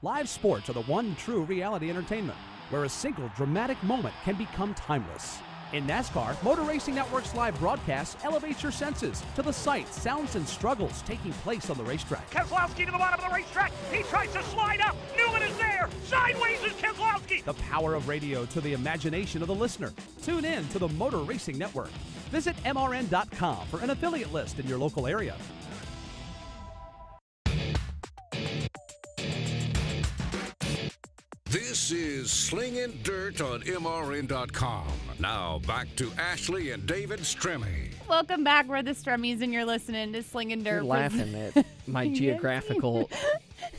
Live sports are the one true reality entertainment, where a single dramatic moment can become timeless. In NASCAR, Motor Racing Network's live broadcasts elevate your senses to the sights, sounds, and struggles taking place on the racetrack. Keselowski to the bottom of the racetrack. He tries to slide up. Newman is there. Sideways is Keselowski. The power of radio to the imagination of the listener. Tune in to the Motor Racing Network. Visit MRN.com for an affiliate list in your local area. This is Slingin' Dirt on MRN.com. Now back to Ashley and David Stremme. Welcome back. We're the Stremmes, and you're listening to Slingin' Dirt. You're laughing at my geographical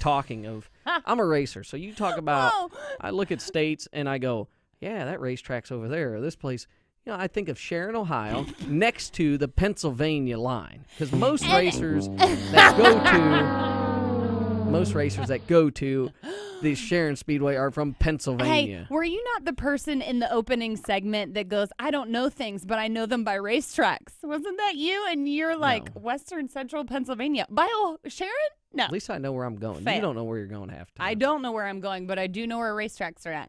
talking of, I'm a racer, so you talk about, I look at states and I go, yeah, that racetrack's over there, or this place. You know, I think of Sharon, Ohio, next to the Pennsylvania line. Because most racers that go to the Sharon Speedway are from Pennsylvania. Hey, were you not the person in the opening segment that goes, I don't know things, but I know them by racetracks? Wasn't that you? And you're like, no. Western Central Pennsylvania. By Sharon? No. At least I know where I'm going. Fail. You don't know where you're going half the time. I don't know where I'm going, but I do know where racetracks are at.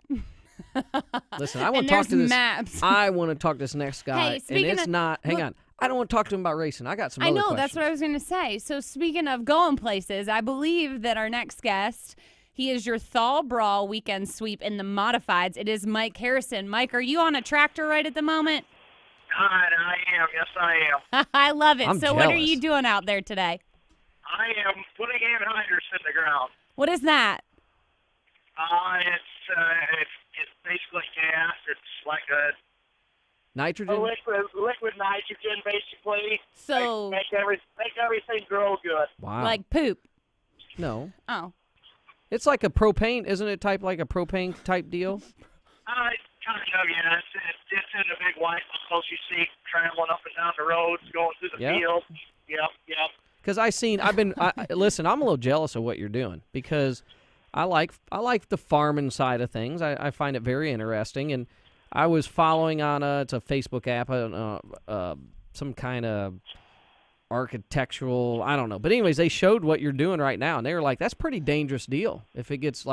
Listen, I want to talk to this. Maps. I want to talk to this next guy, hey, and it's not. Hang on. I don't want to talk to him about racing. I got some. I know. questions. That's what I was going to say. So speaking of going places, I believe that our next guest, he is your Thal Brawl weekend sweep in the modifieds. It is Mike Harrison. Mike, are you on a tractor right at the moment? I am. Yes, I am. I love it. I'm so jealous. What are you doing out there today? I am putting anhydrous in the ground. What is that? It's basically gas. It's like a nitrogen. Liquid nitrogen, basically. So make everything grow good. Wow. Like poop. No. Oh. It's like a propane, isn't it? Like a propane type deal. Kind of, yeah. It's in the big white bottles you see traveling up and down the roads, going through the field. Yep. Because listen, I'm a little jealous of what you're doing because I like the farming side of things. I find it very interesting, and I was following on it's a Facebook app, some kind of architectural, I don't know. But anyways, they showed what you're doing right now, and they were like, that's a pretty dangerous deal if it gets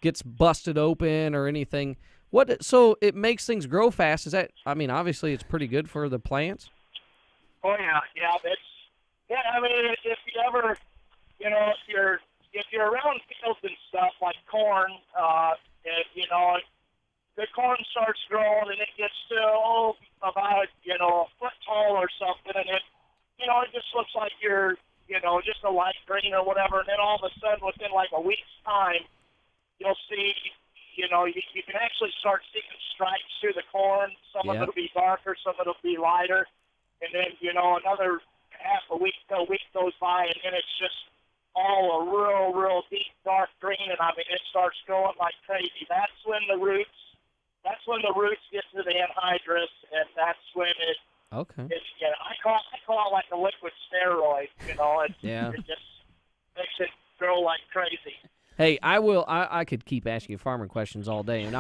gets busted open or anything. So it makes things grow fast. Is that, obviously it's pretty good for the plants? Oh, yeah. If you ever, if you're around fields and stuff like corn, the corn starts growing and it gets to about a foot tall or something, and it just looks like you're just a light green or whatever, and then all of a sudden within like a week's time you'll see you can actually start seeing stripes through the corn. Some of it'll be darker, some of it'll be lighter, and then another half a week goes by, and then it's just all a real deep dark green, and it starts growing like crazy. That's when the roots get to the anhydrous, and that's when it. Okay. I call it like a liquid steroid. Yeah. It just makes it grow like crazy. Hey, I could keep asking you farming questions all day, and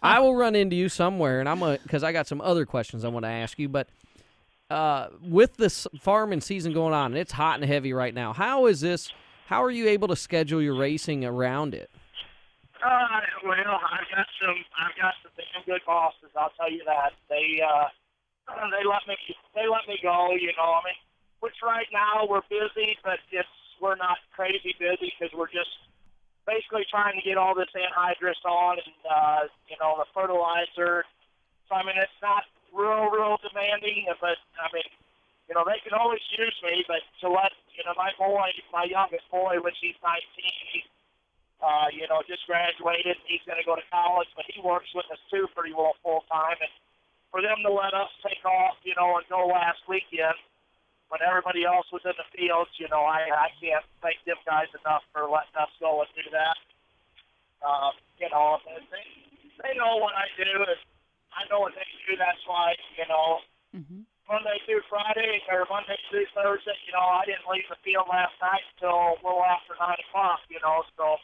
I will run into you somewhere, and because I got some other questions I want to ask you. But with this farming season going on, and it's hot and heavy right now, how are you able to schedule your racing around it? Well, I've got some damn good bosses. I'll tell you that. They let me go. You know, I mean, which right now we're busy, but we're not crazy busy because we're just basically trying to get all this anhydrous on and the fertilizer. So I mean, it's not real demanding, but I mean, they can always use me, but to let my youngest boy, which he's 19, he's just graduated. He's going to go to college, but he works with us too pretty well full time. And for them to let us take off, and go last weekend when everybody else was in the fields, I can't thank them guys enough for letting us go and do that. They know what I do, and I know what they do. That's why, Monday through Friday or Monday through Thursday, I didn't leave the field last night until a little after 9 o'clock, so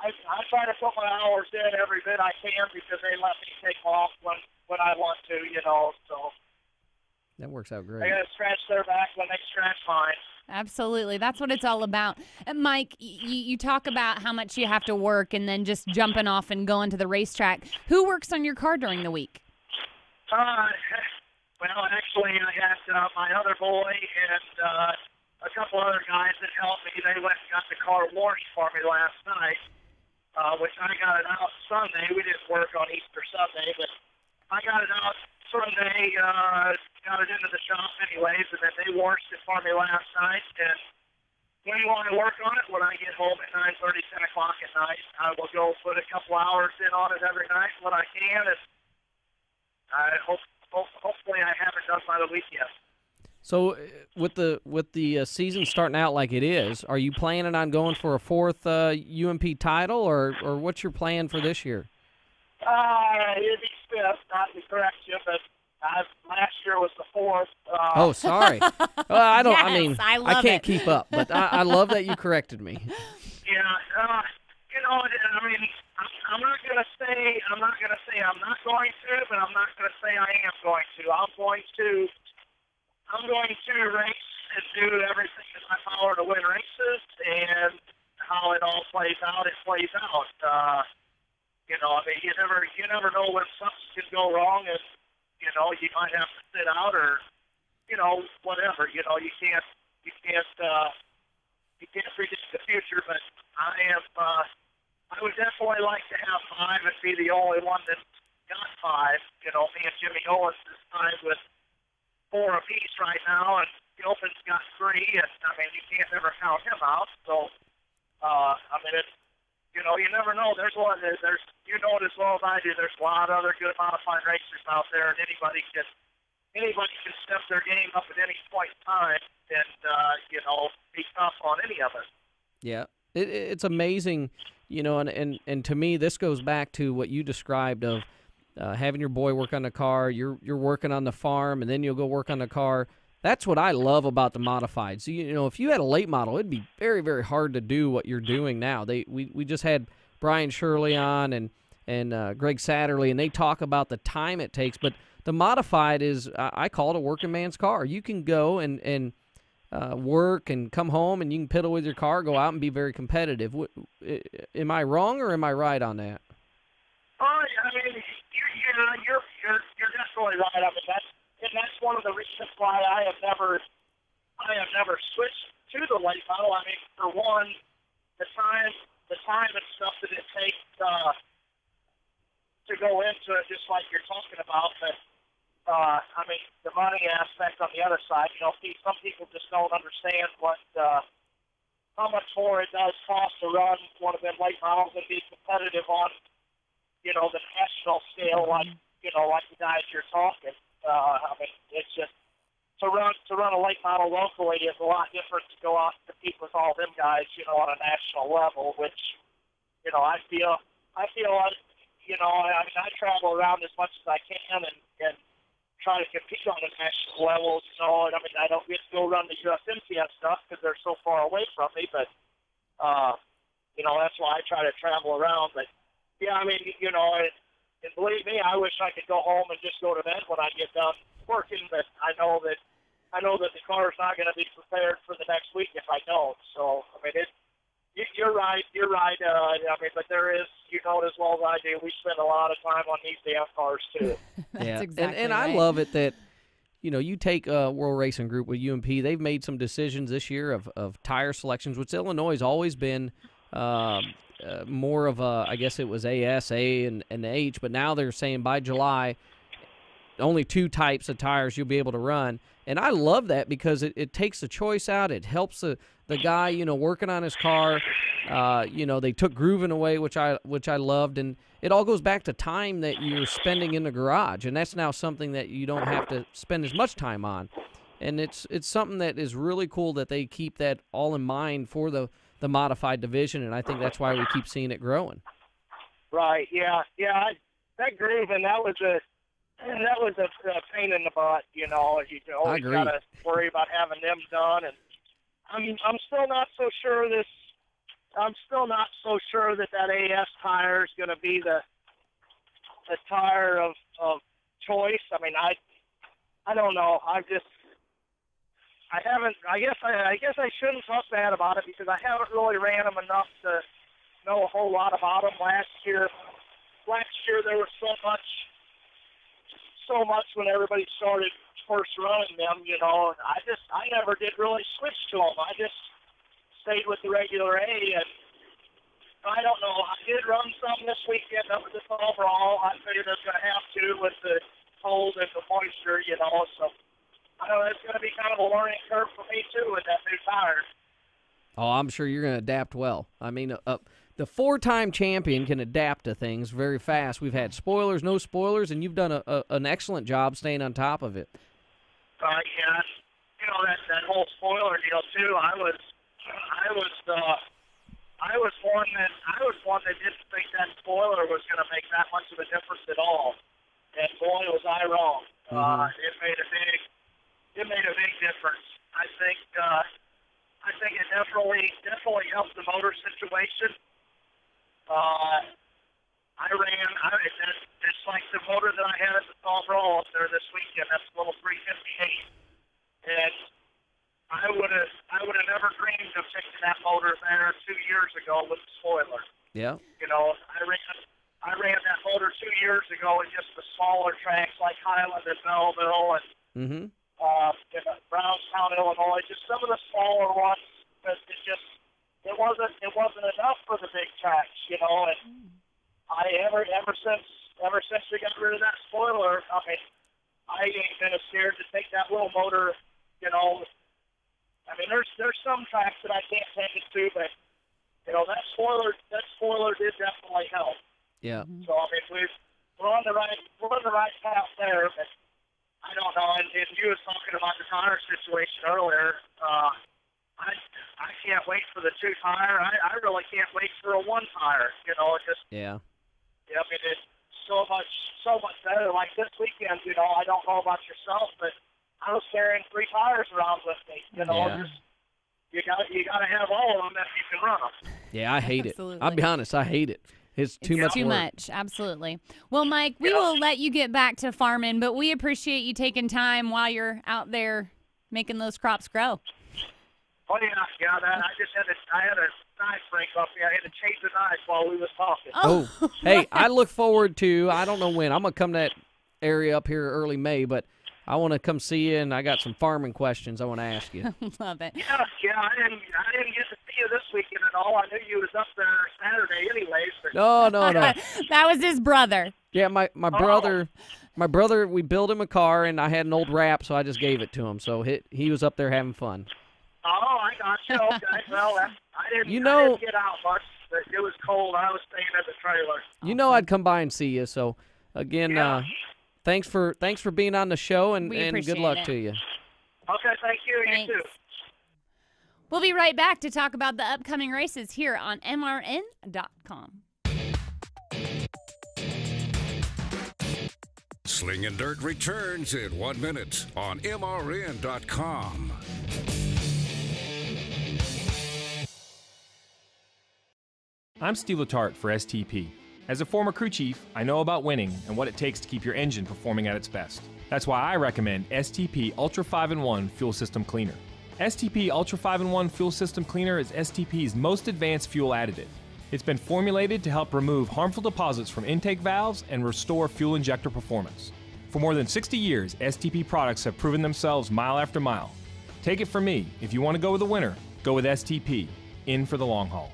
I try to put my hours in every bit I can because they let me take off when I want to, so. That works out great. They got to scratch their back when they scratch mine. Absolutely. That's what it's all about. And Mike, you talk about how much you have to work and then just jumping off and going to the racetrack. Who works on your car during the week? Well, actually, I had my other boy and a couple other guys that helped me. They went and got the car washed for me last night, which I got it out Sunday. We didn't work on Easter Sunday, but I got it out Sunday, got it into the shop anyways, and then they washed it for me last night. And when you want to work on it, when I get home at 9:30, 10 o'clock at night, I will go put a couple hours in on it every night when I can, and I hopefully I have it done by the weekend. So with the season starting out like it is, are you planning on going for a fourth UMP title, or what's your plan for this year? It'd be fifth, not to correct you, but last year was the fourth. Oh, sorry. Well, I don't. Yes, I mean, I love can't it. keep up, but I love that you corrected me. Yeah, I mean, I'm not gonna say I'm not going to, but I'm not gonna say I am going to. I'm going to race and do everything in my power to win races, and how it all plays out, it plays out. I mean, you never know when something could go wrong, and you might have to sit out or whatever. You can't predict the future, but I would definitely like to have 5 and be the only one that got 5. Me and Jimmy Owens is tied with 4 apiece right now, and Gilpin's got 3, and I mean, you can't never count him out. So, I mean, it's, you never know. There's it as well as I do. There's a lot of other good modified racers out there, and anybody can step their game up at any point in time and be tough on any of it. Yeah, it's amazing, and to me, this goes back to what you described of having your boy work on the car. You're working on the farm, and then you'll go work on the car. That's what I love about the modified. So, if you had a late model, it'd be very, very hard to do what you're doing now. We just had Brian Shirley on and Gregg Satterlee, and they talk about the time it takes. But the modified is, I call it a working man's car. You can go and work and come home, and you can piddle with your car, go out and be very competitive. Am I wrong or am I right on that? I mean, you're definitely right. I mean, that's one of the reasons why I have never switched to the late model. I mean, for one, the time and stuff that it takes to go into it, just like you're talking about. But I mean, the money aspect on the other side. Some people just don't understand how much more it does cost to run one of them late models and be competitive on the national scale, like the guys you're talking. I mean, it's just to run a late model locally is a lot different to go out and compete with all them guys, on a national level. Which, I feel like, I mean, I travel around as much as I can and try to compete on the national level. And I mean, I don't get to go run the USMTF stuff because they're so far away from me, but, that's why I try to travel around. But, yeah, I mean, and believe me, I wish I could go home and just go to bed when I get done working, but I know that the car's not going to be prepared for the next week if I don't. So, I mean, you're right. I mean, but there is, you know it as well as I do, we spend a lot of time on these damn cars, too. That's exactly and right. I love it that, you take World Racing Group with UMP. They've made some decisions this year of tire selections, which Illinois has always been more of a, I guess it was AS, A, and H, but now they're saying by July, only 2 types of tires you'll be able to run. And I love that because it takes the choice out. It helps the guy, working on his car. They took grooving away, which I loved. And it all goes back to time that you're spending in the garage. And that's now something that you don't have to spend as much time on. And it's something that is really cool that they keep that all in mind for the modified division. And I think that's why we keep seeing it growing. Right, yeah. That grooving, that was a pain in the butt, You always got to worry about having them done. And I'm still not so sure that that AS tire is going to be the tire of choice. I mean, I don't know. I guess I shouldn't talk bad about it because I haven't really ran them enough to know a whole lot about them. Last year there was so much when everybody started first running them, and I never did really switch to them. I just stayed with the regular A, and I don't know. I did run some this weekend up at the overall. I figured I was going to have to with the cold and the moisture, so I know it's going to be kind of a learning curve for me too with that new tire. Oh, I'm sure you're going to adapt well. I mean, the 4-time champion can adapt to things very fast. We've had spoilers, no spoilers, and you've done an excellent job staying on top of it. Yeah, that whole spoiler deal too. I was one that didn't think that spoiler was going to make that much of a difference at all, and boy, was I wrong. It made a big difference. I think it definitely helped the motor situation. It's like the motor that I had at the overall up there this weekend. That's a little 358, and I would have never dreamed of taking that motor there 2 years ago with the spoiler. Yeah. I ran that motor 2 years ago in just the smaller tracks like Highland and Belleville and in Brownstown, Illinois. Just some of the smaller ones. It wasn't enough for the big tracks, And ever since we got rid of that spoiler, I mean, I ain't been as scared to take that little motor, I mean, there's some tracks that I can't take it to, but that spoiler did definitely help. Yeah. So I mean, we're on the right path there, but I don't know. And you was talking about the tire situation earlier. I can't wait for the 2 tire. I really can't wait for a 1 tire. Yeah. I mean, it's so much better. Like this weekend, I don't know about yourself, but I was carrying 3 tires around with me. Yeah. You gotta have all of them if you can run them. Yeah, I hate Absolutely. it. I'll be honest, I hate it. It's too much Too work. much, absolutely. Well, Mike, we will let you get back to farming, but we appreciate you taking time while you're out there making those crops grow. Oh yeah. I had a knife break off me. I had to change the knife while we was talking. Oh, hey, I look forward to, I don't know when, I'm going to come to that area up here early May, but I want to come see you, and I got some farming questions I want to ask you. Love it. Yeah, I didn't get to see you this weekend at all. I knew you was up there Saturday anyways. But... No. That was his brother. Yeah, my brother, we built him a car, and I had an old wrap, so I just gave it to him. So he was up there having fun. Oh, I got you. Okay, well, I didn't get out much, but it was cold. I was staying at the trailer. I'd come by and see you. So, again, thanks for being on the show, and good luck to you. Okay, thank you. Thanks. You too. We'll be right back to talk about the upcoming races here on MRN.com. Slingin' Dirt returns in 1 minute on MRN.com. I'm Steve Letarte for STP. As a former crew chief, I know about winning and what it takes to keep your engine performing at its best. That's why I recommend STP Ultra 5-in-1 Fuel System Cleaner. STP Ultra 5-in-1 Fuel System Cleaner is STP's most advanced fuel additive. It's been formulated to help remove harmful deposits from intake valves and restore fuel injector performance. For more than 60 years, STP products have proven themselves mile after mile. Take it from me, if you want to go with a winner, go with STP. In for the long haul.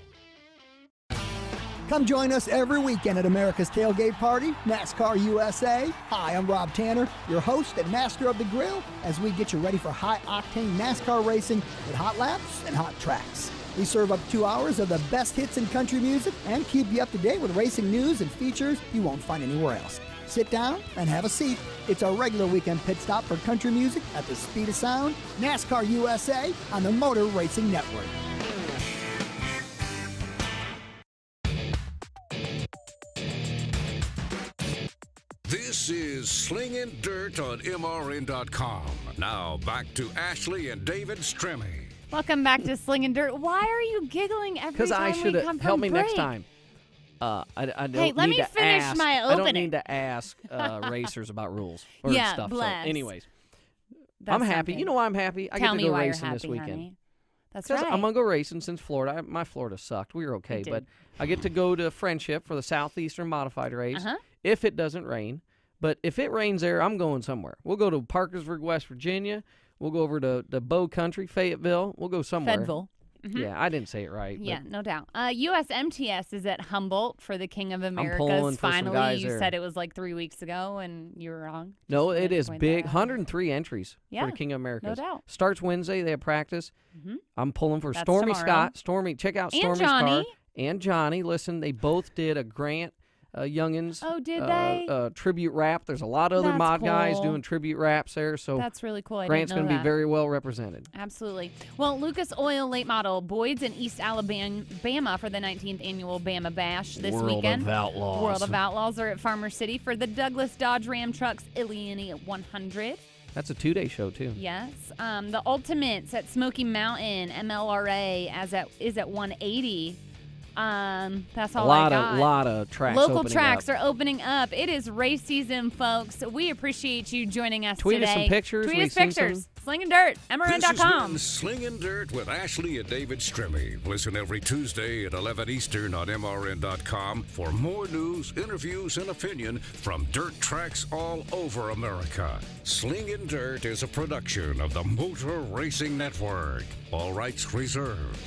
Come join us every weekend at America's Tailgate Party, NASCAR USA. Hi, I'm Rob Tanner, your host and master of the grill, as we get you ready for high-octane NASCAR racing with hot laps and hot tracks. We serve up 2 hours of the best hits in country music and keep you up to date with racing news and features you won't find anywhere else. Sit down and have a seat. It's our regular weekend pit stop for country music at the speed of sound, NASCAR USA on the Motor Racing Network. This is Slingin' Dirt on MRN.com. Now back to Ashley and David Stremme. Welcome back to Slingin' Dirt. Why are you giggling every Because I time should we come have helped me from break? next time. I don't Hey, let need me to finish ask, my I don't opening. need to ask racers about rules or Yeah, stuff. bless. So, anyways, That's I'm happy. something. You know why I'm happy? I Tell get to me go why you're racing this happy, weekend. honey. That's 'Cause right. I'm gonna go racing since Florida. My Florida sucked. We were okay, did. but I get to go to Friendship for the Southeastern Modified race Uh-huh. if it doesn't rain. But if it rains there, I'm going somewhere. We'll go to Parkersburg, West Virginia. We'll go over to Bow Country, Fayetteville. We'll go somewhere. Fayetteville. Mhm. Yeah, I didn't say it right. Yeah, but no doubt. USMTS is at Humboldt for the King of pulling Americas. for some Finally, guys you there. said it was like 3 weeks ago, and you were wrong. No, Just it is point big. that out. 103 entries Yeah, for the King of Americas. doubt. Starts Wednesday. They have practice. Mhm. I'm pulling for That's Stormy tomorrow. Scott. Stormy, check out And Stormy's Johnny. car. And Johnny. Listen, they both did a Grant Youngins Oh, did they? tribute rap. There's a lot of other That's mod guys cool. doing tribute raps there. So That's really cool. I didn't Grant's know going to be that. very well represented. Absolutely. Well, Lucas Oil late model Boyd's in East Alabama for the 19th annual Bama Bash this World weekend. of Outlaws. World of Outlaws are at Farmer City for the Douglas Dodge Ram Trucks Illini 100. That's a 2-day show, too. Yes. The Ultimates at Smoky Mountain MLRA is at 180. That's all I got. A lot of tracks Local opening tracks up. are opening up. It is race season, folks. We appreciate you joining us Tweet today. us some pictures. Tweet We've us seen pictures. some. Slingin' Dirt, This has MRN.com. been Slingin' Dirt with Ashley and David Stremme. Listen every Tuesday at 11 Eastern on MRN.com for more news, interviews, and opinion from dirt tracks all over America. Slingin' Dirt is a production of the Motor Racing Network. All rights reserved.